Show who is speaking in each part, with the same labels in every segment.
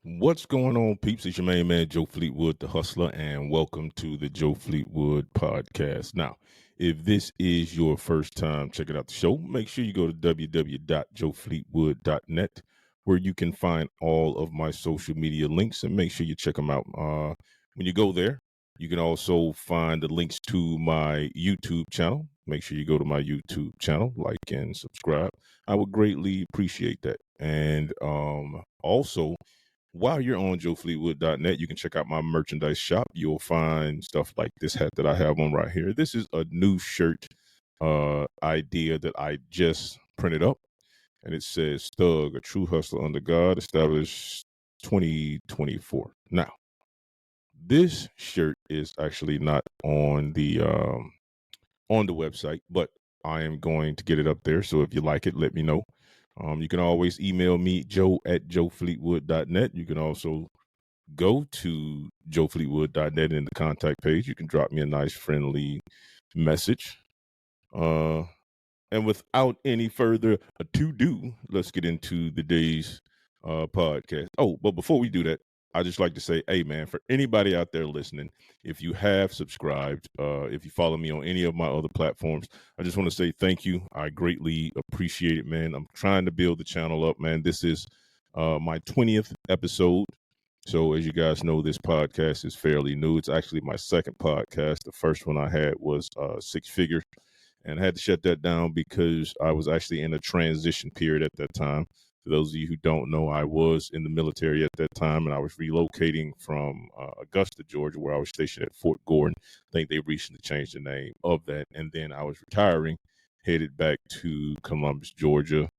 Speaker 1: What's going on, peeps? It's your main man, Joe Fleetwood, the hustler, and welcome to the Joe Fleetwood Podcast. Now, if this is your first time checking out the show, make sure you go to www.joefleetwood.net, where you can find all of my social media links, and make sure you check them out. When you go there, you can also find the links to my YouTube channel. Make sure you go to my YouTube channel, like and subscribe. I would greatly appreciate that. And also, while you're on joefleetwood.net, you can check out my merchandise shop. You'll find stuff like this hat that I have on right here. This is a new shirt idea that I just printed up, and it says Thug, a true hustler under God, established 2024. Now, this shirt is actually not on the website, but I am going to get it up there. So if you like it, let me know. You can always email me, joe@joefleetwood.net. You can also go to joefleetwood.net in the contact page. You can drop me a nice, friendly message. And without any further to-do, let's get into the day's podcast. Oh, but before we do that, I just like to say, hey, man, for anybody out there listening, if you have subscribed, if you follow me on any of my other platforms, I just want to say thank you. I greatly appreciate it, man. I'm trying to build the channel up, man. This is my 20th episode. So as you guys know, this podcast is fairly new. It's actually my second podcast. The first one I had was Six Figures, and I had to shut that down because I was actually in a transition period at that time. For those of you who don't know, I was in the military at that time, and I was relocating from Augusta, Georgia, where I was stationed at Fort Gordon. I think they recently changed the name of that. And then I was retiring, headed back to Columbus, Georgia.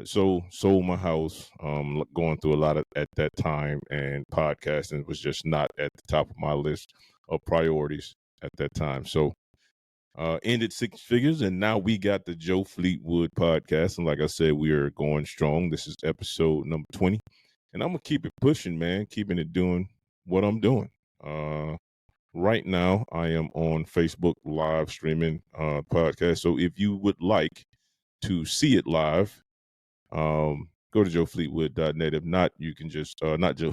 Speaker 1: So sold my house, going through a lot at that time, and podcasting was just not at the top of my list of priorities at that time. So ended Six Figures, and now we got the Joe Fleetwood Podcast. And like I said, we are going strong. This is episode number 20, and I'm gonna keep it pushing, man, keeping it doing what I'm doing. Right now, I am on Facebook live streaming podcast. So if you would like to see it live, go to joefleetwood.net. If not, you can just not Joe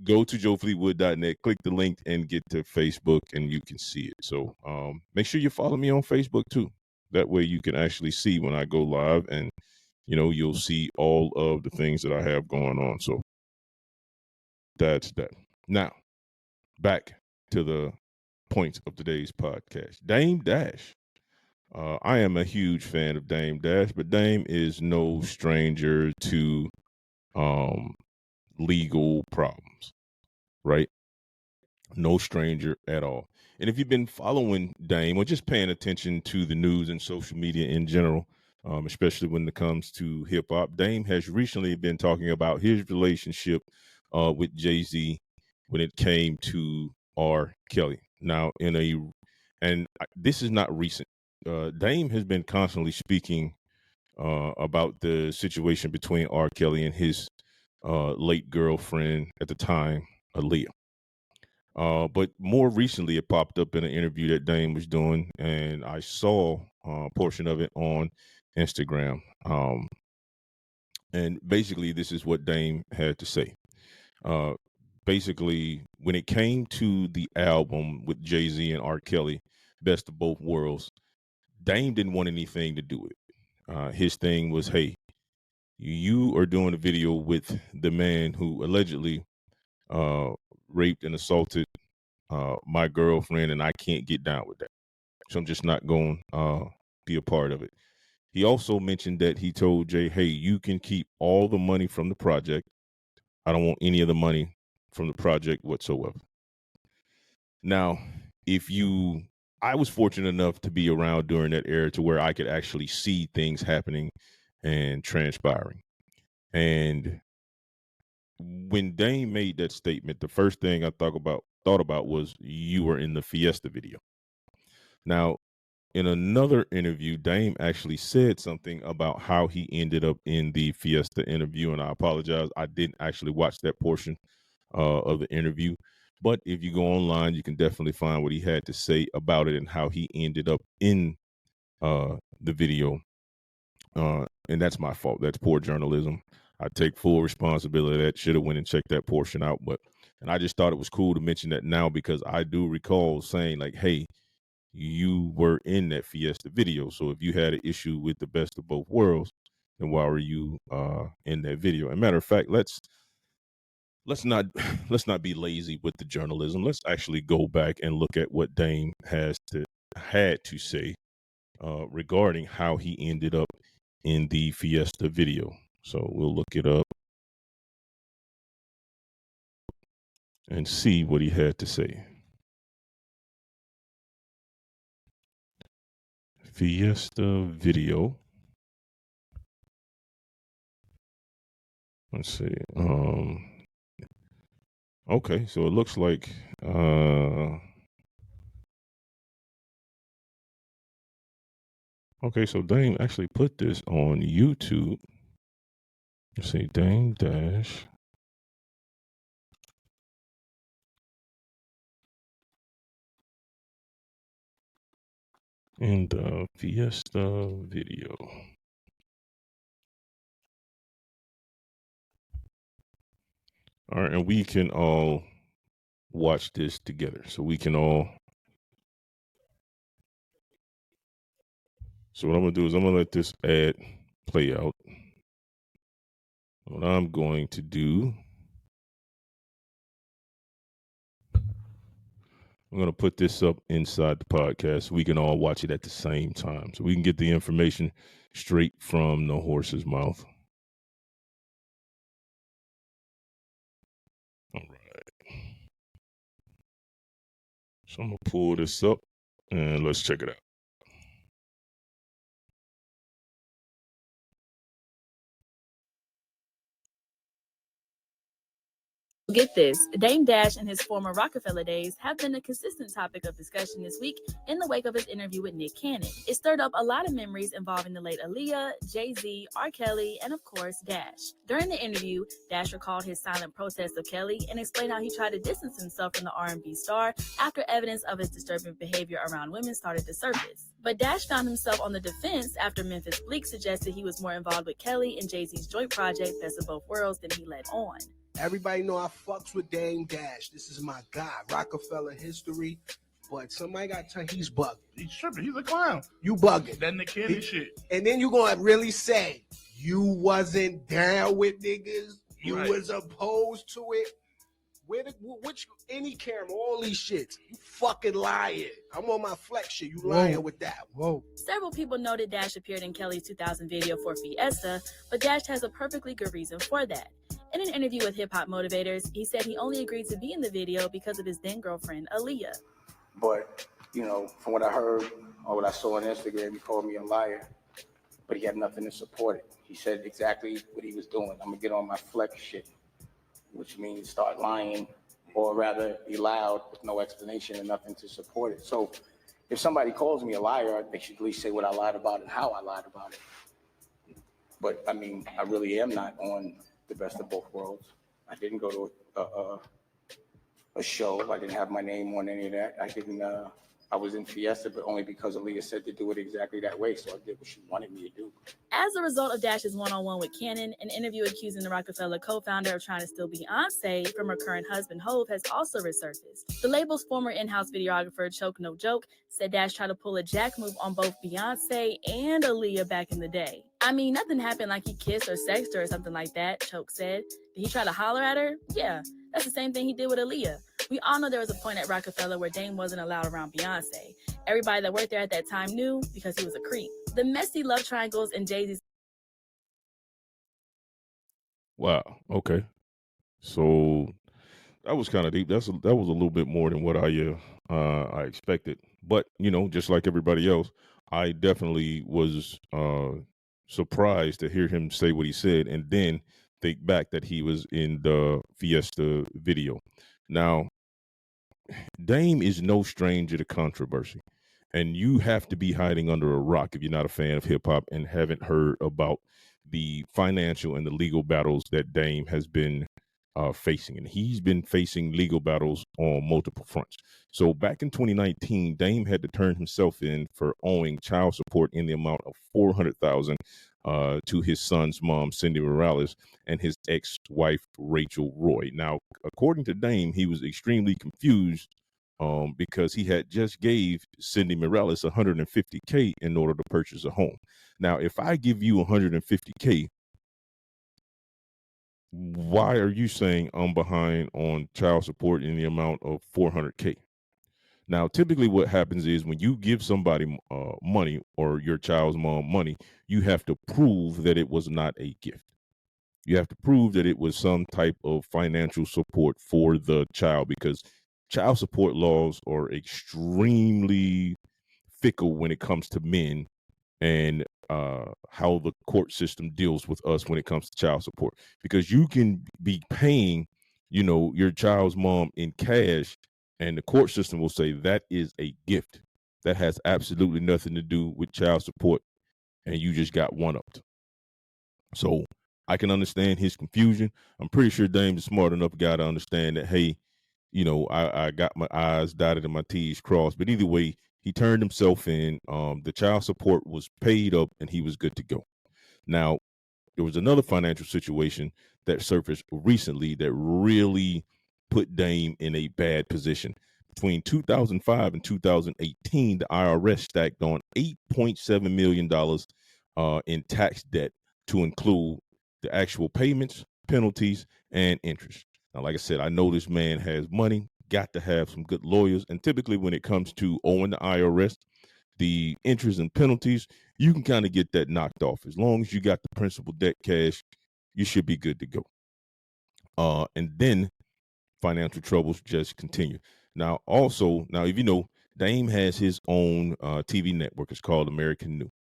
Speaker 1: go to joefleetwood.net, click the link, and get to Facebook, and you can see it. So make sure you follow me on Facebook too. That way you can actually see when I go live, and you'll see all of the things that I have going on. So that's that. Now, back to the point of today's podcast. Dame Dash. I am a huge fan of Dame Dash, but Dame is no stranger to um, legal problems, right? No stranger at all. And if you've been following Dame or just paying attention to the news and social media in general, especially when it comes to hip hop, Dame has recently been talking about his relationship with Jay-Z when it came to R. Kelly. Now, this is not recent. Dame has been constantly speaking about the situation between R. Kelly and his late girlfriend at the time, Aaliyah. But more recently, it popped up in an interview that Dame was doing, and I saw a portion of it on Instagram. And basically, this is what Dame had to say. Basically, when it came to the album with Jay-Z and R. Kelly, Best of Both Worlds, Dame didn't want anything to do with it. His thing was, hey, you are doing a video with the man who allegedly raped and assaulted my girlfriend, and I can't get down with that. So I'm just not going to be a part of it. He also mentioned that he told Jay, hey, you can keep all the money from the project. I don't want any of the money from the project whatsoever. Now, I was fortunate enough to be around during that era to where I could actually see things happening and transpiring. And when Dame made that statement, the first thing I thought about was you were in the Fiesta video. Now, in another interview, Dame actually said something about how he ended up in the Fiesta interview, and I apologize, I didn't actually watch that portion of the interview. But if you go online, you can definitely find what he had to say about it and how he ended up in the video. And that's my fault. That's poor journalism. I take full responsibility of that. Should have went and checked that portion out, and I just thought it was cool to mention that now because I do recall saying like, "Hey, you were in that Fiesta video, so if you had an issue with the best of both worlds, then why were you in that video?" And matter of fact, let's not let's not be lazy with the journalism. Let's actually go back and look at what Dame had to say regarding how he ended up in the Fiesta video. So we'll look it up and see what he had to say. Fiesta video. Let's see. Okay, so it looks like okay, so Dame actually put this on YouTube. Let's see, Dame Dash. In the Fiesta video. All right, and we can all watch this together. So we can all. So what I'm gonna do is I'm gonna let this ad play out. What I'm going to do, I'm gonna put this up inside the podcast so we can all watch it at the same time, so we can get the information straight from the horse's mouth. All right. So I'm gonna pull this up and let's check it out.
Speaker 2: Get this, Dame Dash and his former Rockefeller days have been a consistent topic of discussion this week in the wake of his interview with Nick Cannon. It stirred up a lot of memories involving the late Aaliyah, Jay-Z, R. Kelly, and of course, Dash. During the interview, Dash recalled his silent protest of Kelly and explained how he tried to distance himself from the R&B star after evidence of his disturbing behavior around women started to surface. But Dash found himself on the defense after Memphis Bleak suggested he was more involved with Kelly and Jay-Z's joint project, Best of Both Worlds, than he let on.
Speaker 3: Everybody know I fucks with Dame Dash. This is my guy, Rockefeller history. But somebody got to tell he's bugging.
Speaker 4: He's tripping. He's a clown.
Speaker 3: You bugging.
Speaker 4: That Nick Cannon shit.
Speaker 3: And then you gonna really say you wasn't down with niggas. You was opposed to it. Which any camera, all these shits. You fucking lying. I'm on my flex shit. You lying with that.
Speaker 4: Whoa.
Speaker 2: Several people noted Dash appeared in Kelly's 2000 video for Fiesta, but Dash has a perfectly good reason for that. In an interview with Hip Hop Motivators, he said he only agreed to be in the video because of his then girlfriend, Aaliyah.
Speaker 5: But, you know, from what I heard or what I saw on Instagram, he called me a liar, but he had nothing to support it. He said exactly what he was doing. I'm gonna get on my flex shit, which means start lying, or rather be loud with no explanation and nothing to support it. So if somebody calls me a liar, they should at least say what I lied about and how I lied about it. But I mean, I really am not on the Best of Both Worlds. I didn't go to a show. I didn't have my name on any of that. I was in Fiesta, but only because Aaliyah said to do it exactly that way. So I did what she wanted me to do.
Speaker 2: As a result of Dash's one-on-one with Cannon, an interview accusing the Rockefeller co-founder of trying to steal Beyonce from her current husband, Hove, has also resurfaced. The label's former in-house videographer, Choke No Joke, said Dash tried to pull a jack move on both Beyonce and Aaliyah back in the day. I mean, nothing happened like he kissed or sexed her or something like that, Choke said. Did he try to holler at her? Yeah, that's the same thing he did with Aaliyah. We all know there was a point at Rockefeller where Dame wasn't allowed around Beyonce. Everybody that worked there at that time knew because he was a creep. The messy love triangles and Jay-Z's.
Speaker 1: Wow. Okay. So that was kind of deep. That was a little bit more than what I expected. But you know, just like everybody else, I definitely was surprised to hear him say what he said, and then think back that he was in the Fiesta video. Now, Dame is no stranger to controversy, and you have to be hiding under a rock if you're not a fan of hip hop and haven't heard about the financial and the legal battles that Dame has been facing. And he's been facing legal battles on multiple fronts. So back in 2019, Dame had to turn himself in for owing child support in the amount of $400,000 to his son's mom, Cindy Morales, and his ex-wife, Rachel Roy. Now, according to Dame, he was extremely confused because he had just gave Cindy Morales $150K in order to purchase a home. Now, if I give you $150K, why are you saying I'm behind on child support in the amount of $400K? Now, typically what happens is when you give somebody money or your child's mom money, you have to prove that it was not a gift. You have to prove that it was some type of financial support for the child, because child support laws are extremely fickle when it comes to men and how the court system deals with us when it comes to child support. Because you can be paying, your child's mom in cash, and the court system will say that is a gift. That has absolutely nothing to do with child support, and you just got one-upped. So I can understand his confusion. I'm pretty sure Dame's a smart enough guy to understand that, hey, I got my I's dotted and my T's crossed. But either way, he turned himself in. The child support was paid up and he was good to go. Now, there was another financial situation that surfaced recently that really put Dame in a bad position. Between 2005 and 2018, the IRS stacked on $8.7 million in tax debt to include the actual payments, penalties, and interest. Now, like I said, I know this man has money, got to have some good lawyers. And typically when it comes to owing the IRS, the interest and penalties, you can kind of get that knocked off. As long as you got the principal debt cash, you should be good to go. And then financial troubles just continue. Now, if you know, Dame has his own TV network. It's called American New.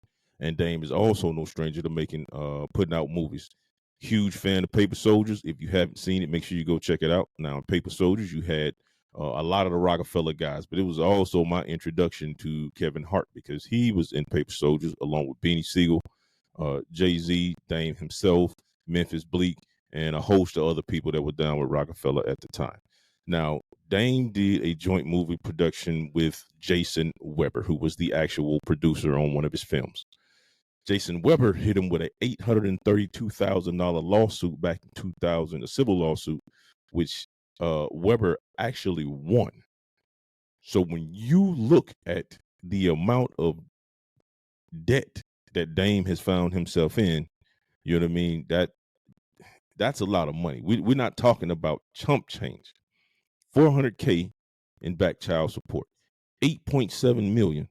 Speaker 1: And Dame is also no stranger to putting out movies. Huge fan of Paper Soldiers. If you haven't seen it, make sure you go check it out. Now, in Paper Soldiers, you had a lot of the Rockefeller guys, but it was also my introduction to Kevin Hart, because he was in Paper Soldiers along with Beanie Siegel, Jay-Z, Dame himself, Memphis Bleak, and a host of other people that were down with Rockefeller at the time. Now, Dame did a joint movie production with Jason Weber, who was the actual producer on one of his films. Jason Weber hit him with an $832,000 lawsuit back in 2000, a civil lawsuit, which Weber actually won. So when you look at the amount of debt that Dame has found himself in, you know what I mean? That's a lot of money. We're not talking about chump change. $400K in back child support, $8.7 million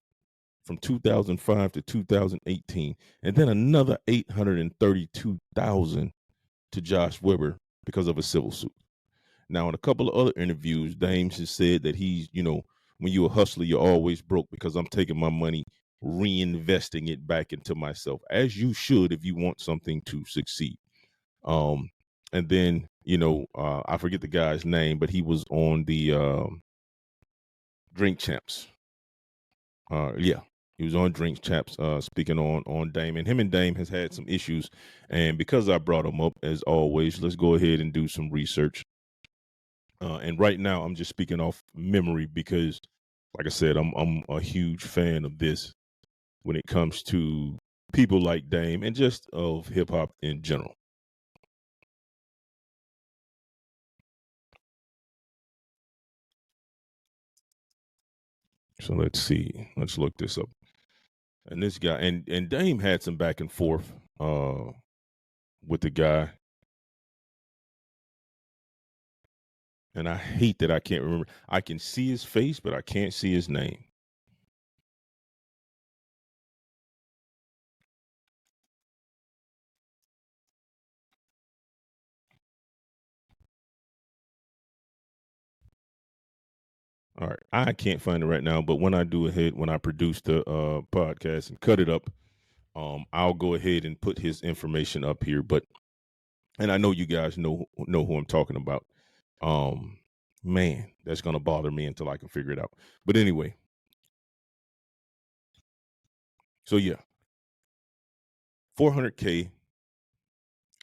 Speaker 1: from 2005 to 2018, and then another $832,000 to Josh Weber because of a civil suit. Now, in a couple of other interviews, Dame has said that he's, when you're a hustler, you're always broke, because I'm taking my money, reinvesting it back into myself, as you should if you want something to succeed. And then, I forget the guy's name, but he was on the Drink Champs. He was on Drink Champs speaking on Dame, and him and Dame has had some issues. And because I brought him up, as always, let's go ahead and do some research. And right now, I'm just speaking off memory because, like I said, I'm a huge fan of this when it comes to people like Dame and just of hip hop in general. So let's see. Let's look this up. And this guy, and Dame had some back and forth with the guy. And I hate that I can't remember. I can see his face, but I can't see his name. All right. I can't find it right now, but when I produce the podcast and cut it up, I'll go ahead and put his information up here. And I know you guys know who I'm talking about. Man, that's gonna bother me until I can figure it out. But anyway, so yeah, 400K,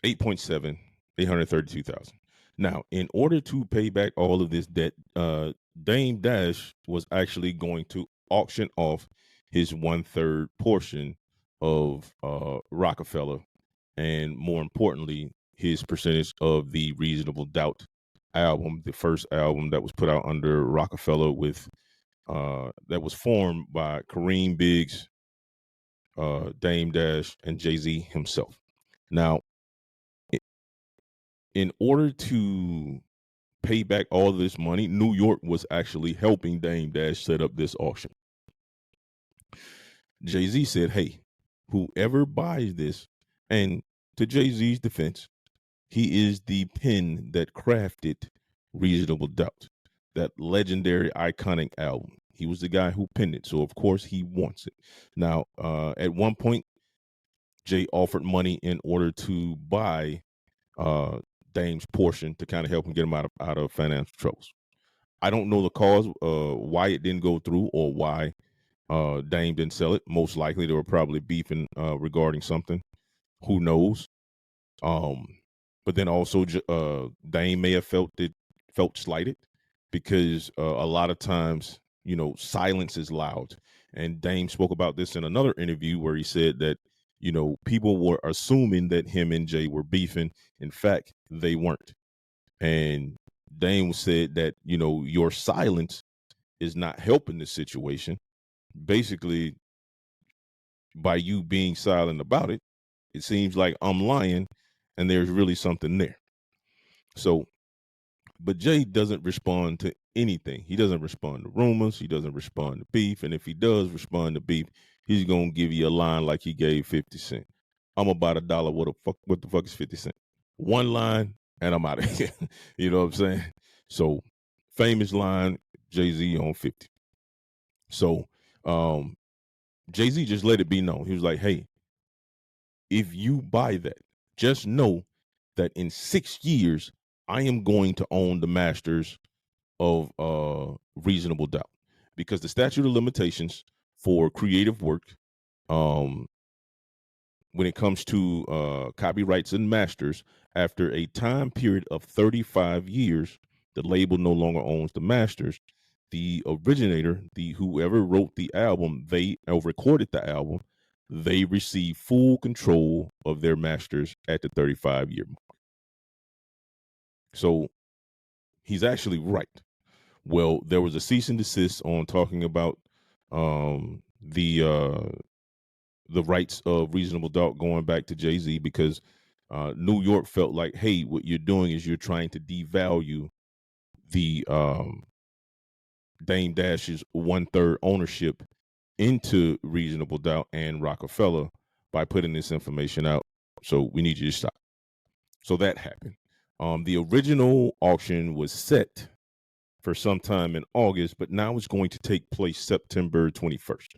Speaker 1: 8.7, 832,000. Now, in order to pay back all of this debt, Dame Dash was actually going to auction off his 1/3 portion of Rockefeller, and more importantly, his percentage of the Reasonable Doubt album, the first album that was put out under Rockefeller with that was formed by Kareem Biggs, Dame Dash, and Jay-Z himself. Now, in order to pay back all of this money, New York was actually helping Dame Dash set up this auction. Jay-Z said, hey, whoever buys this, and to Jay-Z's defense, he is the pen that crafted Reasonable Doubt, that legendary, iconic album. He was the guy who penned it, so of course he wants it. Now, at one point, Jay offered money in order to buy Dame's portion to kind of help him get him out of financial troubles. I don't know the cause, why it didn't go through, or why Dame didn't sell it. Most likely, they were probably beefing regarding something. Who knows? But then also, Dame may have felt slighted, because a lot of times, silence is loud. And Dame spoke about this in another interview where he said that, people were assuming that him and Jay were beefing. In fact, they weren't. And Dame said that, your silence is not helping the situation. Basically, by you being silent about it, it seems like I'm lying and there's really something there. So, but Jay doesn't respond to anything. He doesn't respond to rumors. He doesn't respond to beef. And if he does respond to beef, he's going to give you a line like he gave 50 Cent. I'm about $1. What the fuck is 50 Cent? One line and I'm out of here. You know what I'm saying? So, famous line, Jay-Z on 50. So, Jay-Z just let it be known. He was like, hey, if you buy that, just know that in 6 years, I am going to own the masters of Reasonable Doubt, because the statute of limitations for creative work, when it comes to copyrights and masters, after a time period of 35 years, the label no longer owns the masters. The originator, whoever wrote the album, or recorded the album, they receive full control of their masters at the 35-year mark. So he's actually right. Well, there was a cease and desist on talking about the rights of Reasonable Doubt going back to Jay-Z, because New York felt like, hey, what you're doing is you're trying to devalue the Dame Dash's 1/3 ownership into Reasonable Doubt and Rockefeller by putting this information out. So we need you to stop. So that happened. The original auction was set for sometime in August, but now it's going to take place September 21st.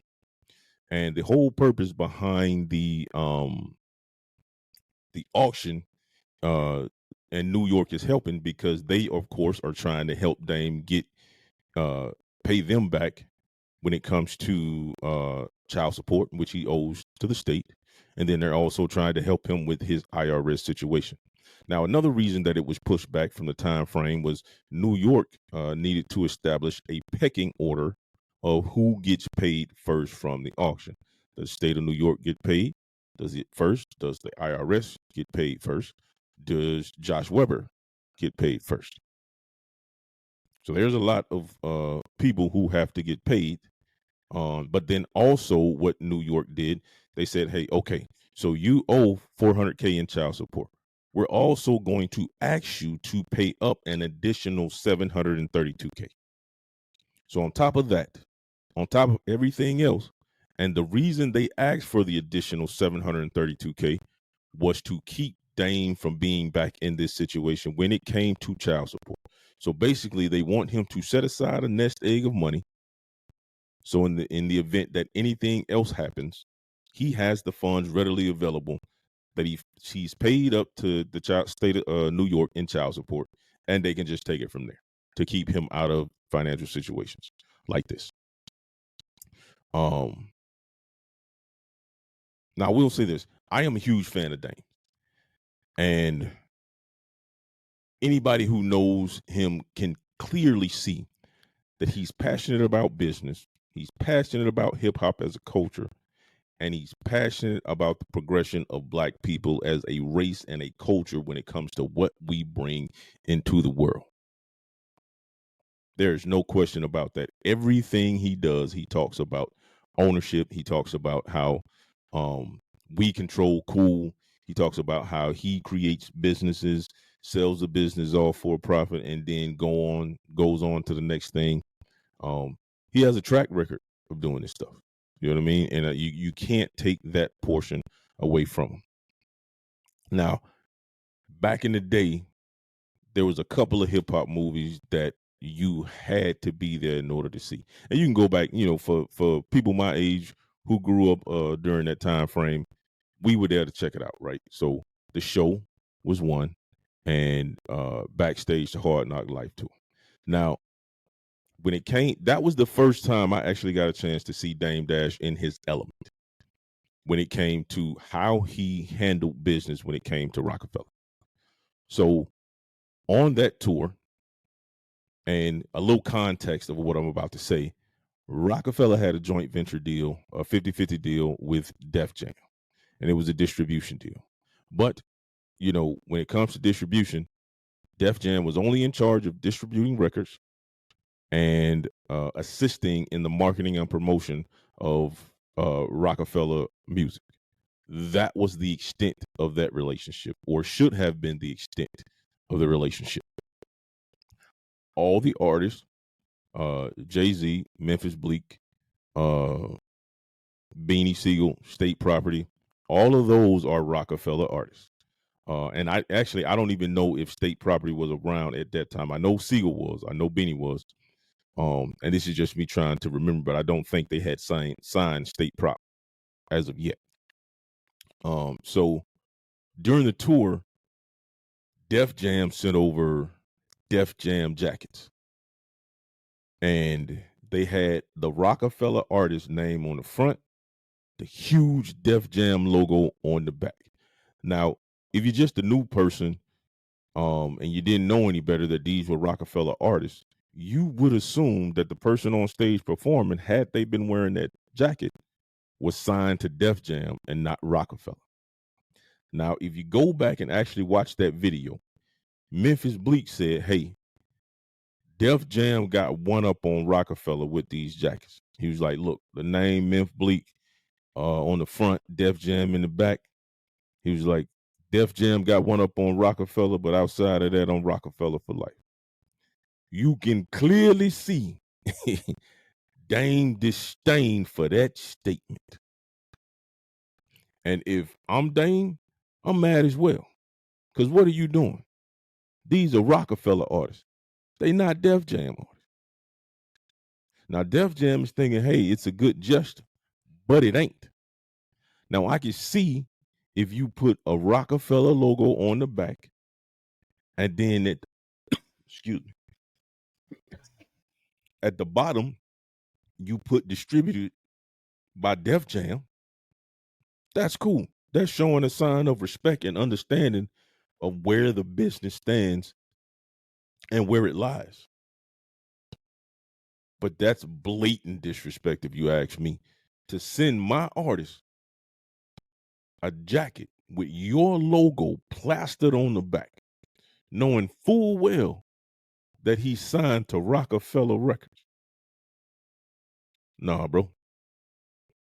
Speaker 1: And the whole purpose behind the auction, and New York is helping, because they, of course, are trying to help Dame get pay them back when it comes to child support, which he owes to the state. And then they're also trying to help him with his IRS situation. Now, another reason that it was pushed back from the time frame was New York needed to establish a pecking order of who gets paid first from the auction. Does the state of New York get paid? Does it first? Does the IRS get paid first? Does Josh Weber get paid first? So there's a lot of people who have to get paid. But then also what New York did, they said, hey, okay, so you owe $400K in child support. We're also going to ask you to pay up an additional $732K. So on top of that, on top of everything else, and the reason they asked for the additional $732K was to keep Dame from being back in this situation when it came to child support. So basically, they want him to set aside a nest egg of money. So in the event that anything else happens, he has the funds readily available that he's paid up to the state of New York in child support, and they can just take it from there to keep him out of financial situations like this. Now I will say this: I am a huge fan of Dame, and anybody who knows him can clearly see that he's passionate about business. He's passionate about hip hop as a culture, and he's passionate about the progression of Black people as a race and a culture when it comes to what we bring into the world. There's no question about that. Everything he does, he talks about ownership. He talks about how we control cool. He talks about how he creates businesses, sells the business all for profit, and then goes on to the next thing. He has a track record of doing this stuff. You know what I mean? And you can't take that portion away from him. Now, back in the day, there was a couple of hip hop movies that you had to be there in order to see. And you can go back, for people my age who grew up during that time frame, we were there to check it out, right? So The Show was one, and Backstage to Hard Knock Life too. Now, when it came, that was the first time I actually got a chance to see Dame Dash in his element when it came to how he handled business when it came to Rockefeller. So on that tour, and a little context of what I'm about to say, Rockefeller had a joint venture deal, a 50-50 deal with Def Jam, and it was a distribution deal. But, when it comes to distribution, Def Jam was only in charge of distributing records and assisting in the marketing and promotion of Rockefeller music. That was the extent of that relationship, or should have been the extent of the relationship. All the artists, Jay-Z, Memphis Bleak, Beanie Siegel, State Property, all of those are Rockefeller artists. And I don't even know if State Property was around at that time. I know Siegel was. I know Beanie was. And this is just me trying to remember, but I don't think they had signed State Prop as of yet. So during the tour, Def Jam sent over Def Jam jackets. And they had the Rockefeller artist name on the front, the huge Def Jam logo on the back. Now, if you're just a new person, and you didn't know any better that these were Rockefeller artists, you would assume that the person on stage performing, had they been wearing that jacket, was signed to Def Jam and not Rockefeller. Now, if you go back and actually watch that video, Memphis Bleak said, hey, Def Jam got one up on Rockefeller with these jackets. He was like, look, the name Memphis Bleak on the front, Def Jam in the back. He was like, Def Jam got one up on Rockefeller, but outside of that, on Rockefeller for life. You can clearly see Dame disdain for that statement. And if I'm Dame, I'm mad as well. Because what are you doing? These are Rockefeller artists. They not Def Jam artists. Now, Def Jam is thinking, hey, it's a good gesture, but it ain't. Now, I can see if you put a Rockefeller logo on the back, and then excuse me, at the bottom, you put distributed by Def Jam. That's cool. That's showing a sign of respect and understanding of where the business stands and where it lies. But that's blatant disrespect, if you ask me, to send my artist a jacket with your logo plastered on the back, knowing full well that he signed to Rockefeller Records. Nah, bro.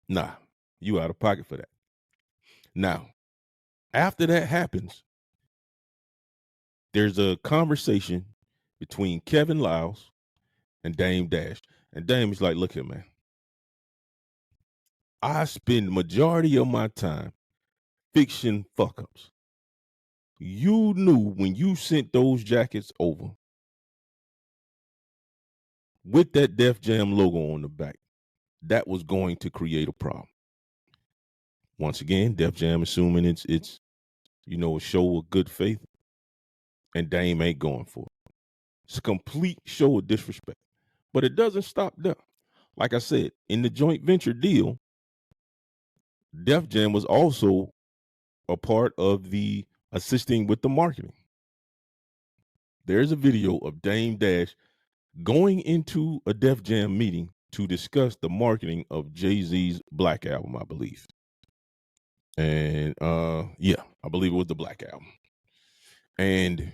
Speaker 1: Nah, you out of pocket for that. Now, after that happens, there's a conversation between Kevin Lyles and Dame Dash. And Dame is like, look here, man. I spend majority of my time fixing fuck-ups. You knew when you sent those jackets over with that Def Jam logo on the back, that was going to create a problem. Once again, Def Jam assuming it's a show of good faith, and Dame ain't going for it. It's a complete show of disrespect. But it doesn't stop there. Like I said, in the joint venture deal, Def Jam was also a part of the assisting with the marketing. There's a video of Dame Dash going into a Def Jam meeting to discuss the marketing of Jay-Z's Black Album, I believe. And yeah, I believe it was the Black Album. And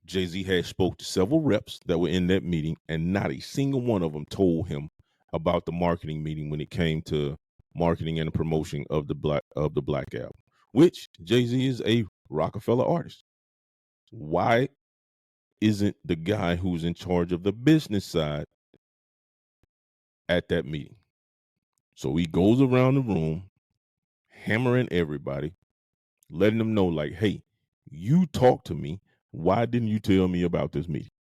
Speaker 1: Jay-Z had spoke to several reps that were in that meeting, and not a single one of them told him about the marketing meeting when it came to marketing and promotion of the Black Album, which Jay-Z is a Rockefeller artist. Why isn't the guy who's in charge of the business side at that meeting? So he goes around the room, hammering everybody, letting them know, like, hey, you talk to me. Why didn't you tell me about this meeting?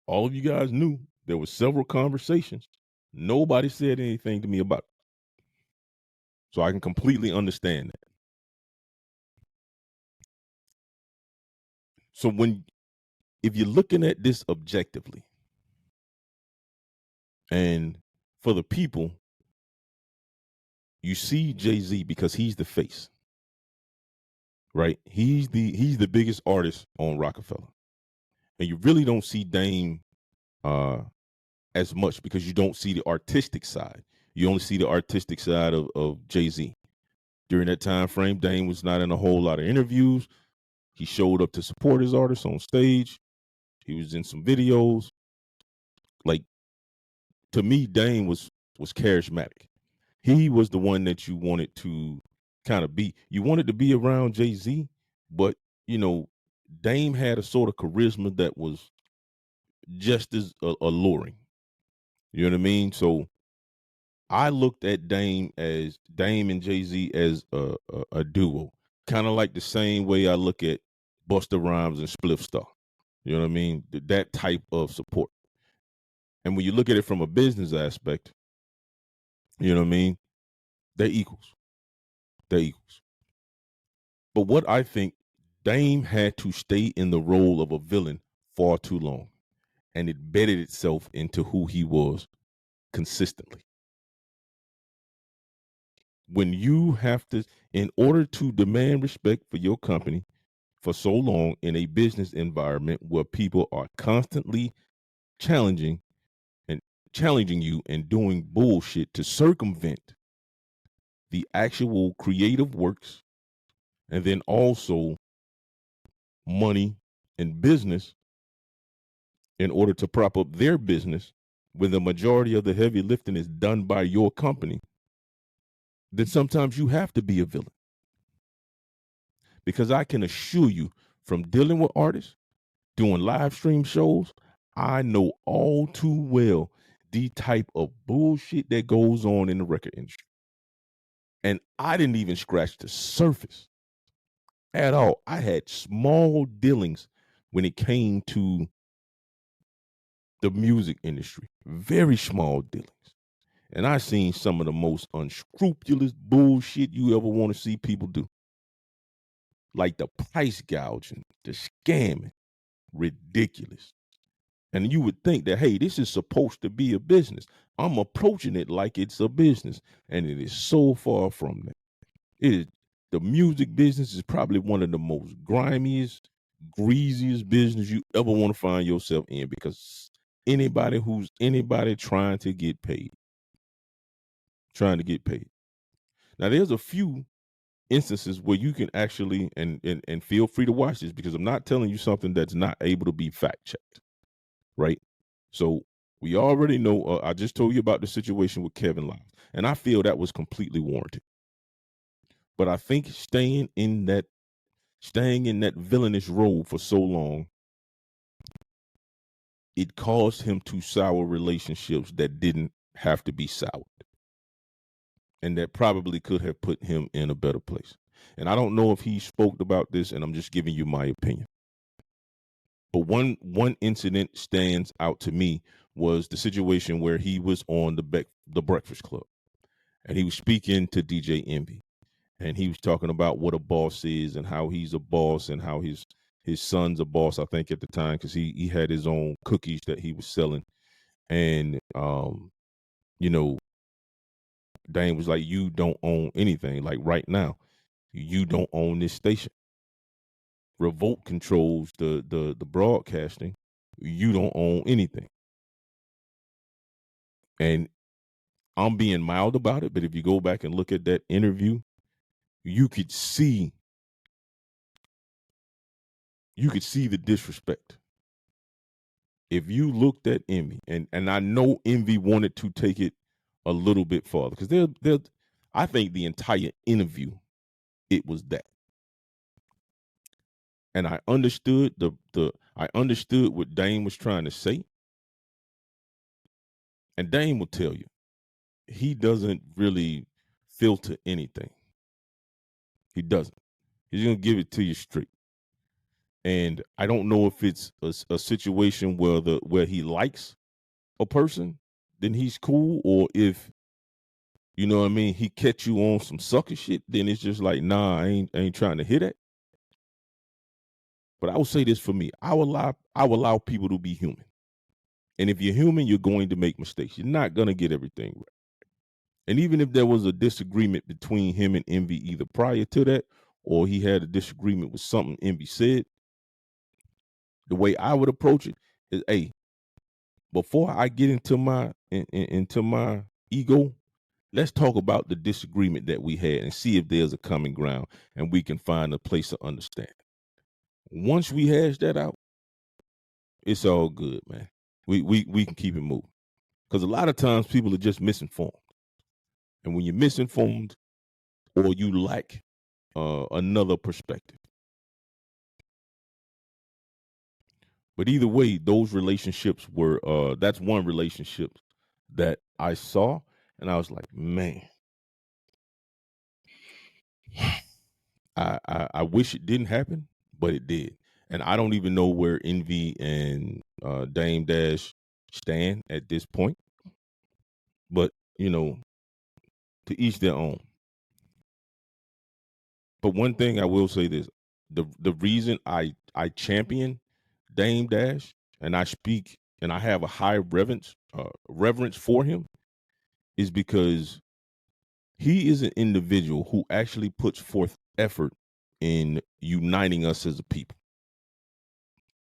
Speaker 1: All of you guys knew there were several conversations. Nobody said anything to me about it. So I can completely understand that. So if you're looking at this objectively, and for the people, you see Jay-Z because he's the face, right? He's the biggest artist on Rockefeller. And you really don't see Dame as much because you don't see the artistic side. You only see the artistic side of Jay-Z. During that time frame, Dame was not in a whole lot of interviews. He showed up to support his artists on stage. He was in some videos. Like, to me, Dame was charismatic. He was the one that you wanted to kind of be. You wanted to be around Jay-Z, but, you know, Dame had a sort of charisma that was just as alluring. You know what I mean? So I looked at Dame and Jay-Z as a duo, kind of like the same way I look at Busta Rhymes and Spliff Star. You know what I mean? That type of support. And when you look at it from a business aspect, you know what I mean? They're equals. They're equals. But what I think, Dame had to stay in the role of a villain far too long. And it bedded itself into who he was consistently. When you have to, in order to demand respect for your company for so long in a business environment where people are constantly challenging you and doing bullshit to circumvent the actual creative works, and then also money and business in order to prop up their business, when the majority of the heavy lifting is done by your company, then sometimes you have to be a villain. Because I can assure you, from dealing with artists, doing live stream shows, I know all too well the type of bullshit that goes on in the record industry. And I didn't even scratch the surface at all. I had small dealings when it came to the music industry, very small dealings. And I seen some of the most unscrupulous bullshit you ever want to see people do. Like the price gouging, the scamming, ridiculous. And you would think that, hey, this is supposed to be a business. I'm approaching it like it's a business. And it is so far from that. The music business is probably one of the most grimiest, greasiest business you ever want to find yourself in, because anybody trying to get paid. Now, there's a few instances where you can actually, and feel free to watch this, because I'm not telling you something that's not able to be fact checked, right? So we already know, I just told you about the situation with Kevin Liles, and I feel that was completely warranted. But I think staying in that villainous role for so long, it caused him to sour relationships that didn't have to be soured, and that probably could have put him in a better place. And I don't know if he spoke about this, and I'm just giving you my opinion. But one incident stands out to me, was the situation where he was on the Breakfast Club, and he was speaking to DJ Envy, and he was talking about what a boss is and how he's a boss, and how his son's a boss, I think, at the time, because he had his own cookies that he was selling. And you know, Dane was like, you don't own anything. Like, right now, you don't own this station. Revolt controls the broadcasting. You don't own anything. And I'm being mild about it, but if you go back and look at that interview, you could see the disrespect. If you looked at Envy, and I know Envy wanted to take it a little bit farther, because I think the entire interview, it was that. And I understood I understood what Dame was trying to say. And Dame will tell you, he doesn't really filter anything. He doesn't. He's gonna give it to you straight. And I don't know if it's a situation where he likes a person, then he's cool, or if, you know what I mean, he catch you on some sucker shit, then it's just like, nah, I ain't trying to hit it. But I will say this for me. I will allow people to be human. And if you're human, you're going to make mistakes. You're not going to get everything right. And even if there was a disagreement between him and Envy either prior to that, or he had a disagreement with something Envy said, the way I would approach it is, hey, before I get into my ego, let's talk about the disagreement that we had and see if there's a common ground and we can find a place of understanding. Once we hash that out, it's all good, man. We can keep it moving. Because a lot of times people are just misinformed. And when you're misinformed, or you lack another perspective. But either way, those relationships were, that's one relationship that I saw, and I was like, man, I wish it didn't happen, but it did. And I don't even know where Envy and Dame Dash stand at this point. But, you know, to each their own. But one thing I will say this, the reason I champion Dame Dash, and I speak and I have a high reverence for him, is because he is an individual who actually puts forth effort in uniting us as a people.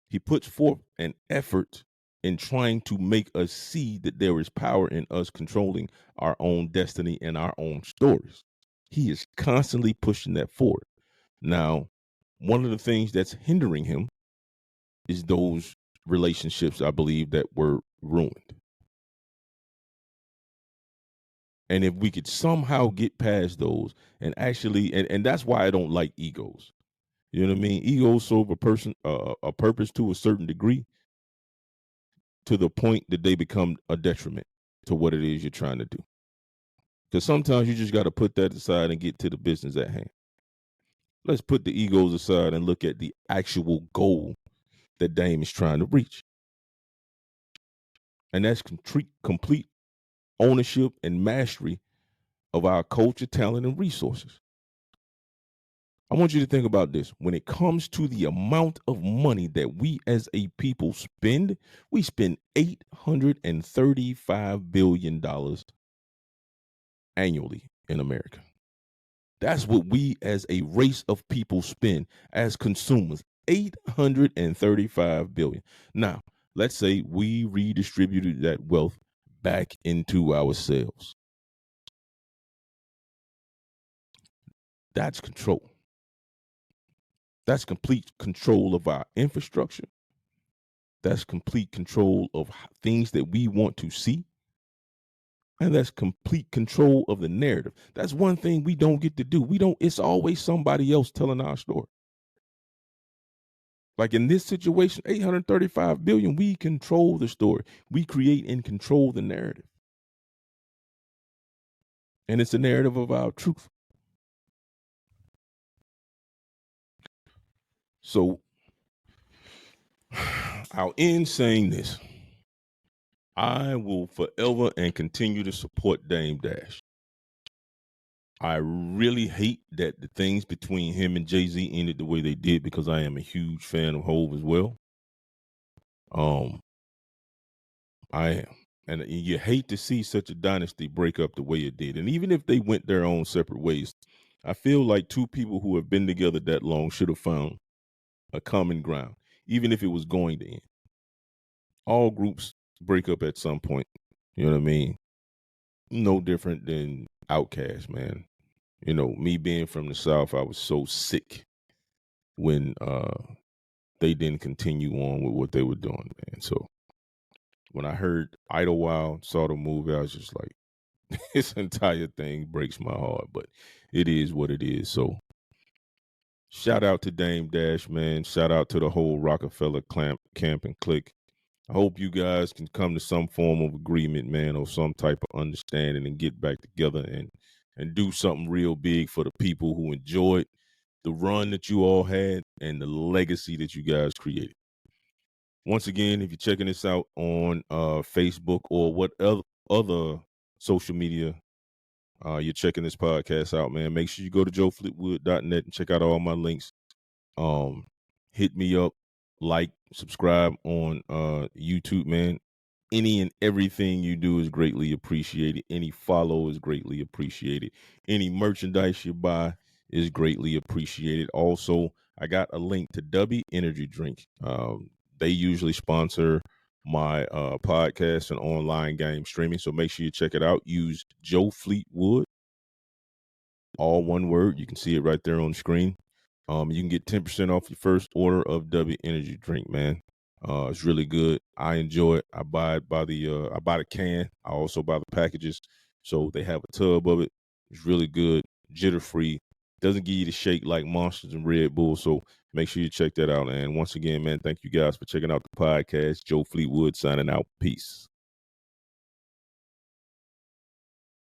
Speaker 1: He puts forth an effort in trying to make us see that there is power in us controlling our own destiny and our own stories. He is constantly pushing that forward. Now, one of the things that's hindering him is those relationships, I believe, that were ruined. And if we could somehow get past those and actually, and that's why I don't like egos. You know what I mean? Egos serve a purpose to a certain degree, to the point that they become a detriment to what it is you're trying to do. Because sometimes you just got to put that aside and get to the business at hand. Let's put the egos aside and look at the actual goal that Dame is trying to reach. And that's complete ownership and mastery of our culture, talent, and resources. I want you to think about this. When it comes to the amount of money that we as a people spend, we spend $835 billion annually in America. That's what we as a race of people spend as consumers, $835 billion. Now, let's say we redistributed that wealth back into ourselves. That's control. That's complete control of our infrastructure. That's complete control of things that we want to see. And that's complete control of the narrative. That's one thing we don't get to do. It's always somebody else telling our story. Like in this situation, 835 billion, we control the story. We create and control the narrative. And it's a narrative of our truth. So I'll end saying this. I will forever and continue to support Dame Dash. I really hate that the things between him and Jay-Z ended the way they did, because I am a huge fan of Hov as well. I am. And you hate to see such a dynasty break up the way it did. And even if they went their own separate ways, I feel like two people who have been together that long should have found a common ground, even if it was going to end. All groups break up at some point. You know what I mean? No different than Outkast, man. You know, me being from the South, I was so sick when they didn't continue on with what they were doing, man. So when I heard Idlewild, saw the movie, I was just like, this entire thing breaks my heart, but it is what it is. So shout out to Dame Dash, man. Shout out to the whole Rockefeller camp and clique. I hope you guys can come to some form of agreement, man, or some type of understanding and get back together and do something real big for the people who enjoyed the run that you all had and the legacy that you guys created. Once again, if you're checking this out on Facebook or what other social media you're checking this podcast out, man, make sure you go to joefleetwood.net and check out all my links. Hit me up, like, subscribe on YouTube, man. Any and everything you do is greatly appreciated. Any follow is greatly appreciated. Any merchandise you buy is greatly appreciated. Also, I got a link to W Energy Drink. They usually sponsor my podcast and online game streaming, so make sure you check it out. Use Joe Fleetwood, all one word. You can see it right there on the screen. You can get 10% off your first order of W Energy Drink, man. It's really good. I enjoy it. I buy it by I buy the can. I also buy the packages. So they have a tub of it. It's really good. Jitter free. Doesn't give you the shake like Monsters and Red Bull. So make sure you check that out. And once again, man, thank you guys for checking out the podcast. Joe Fleetwood signing out. Peace.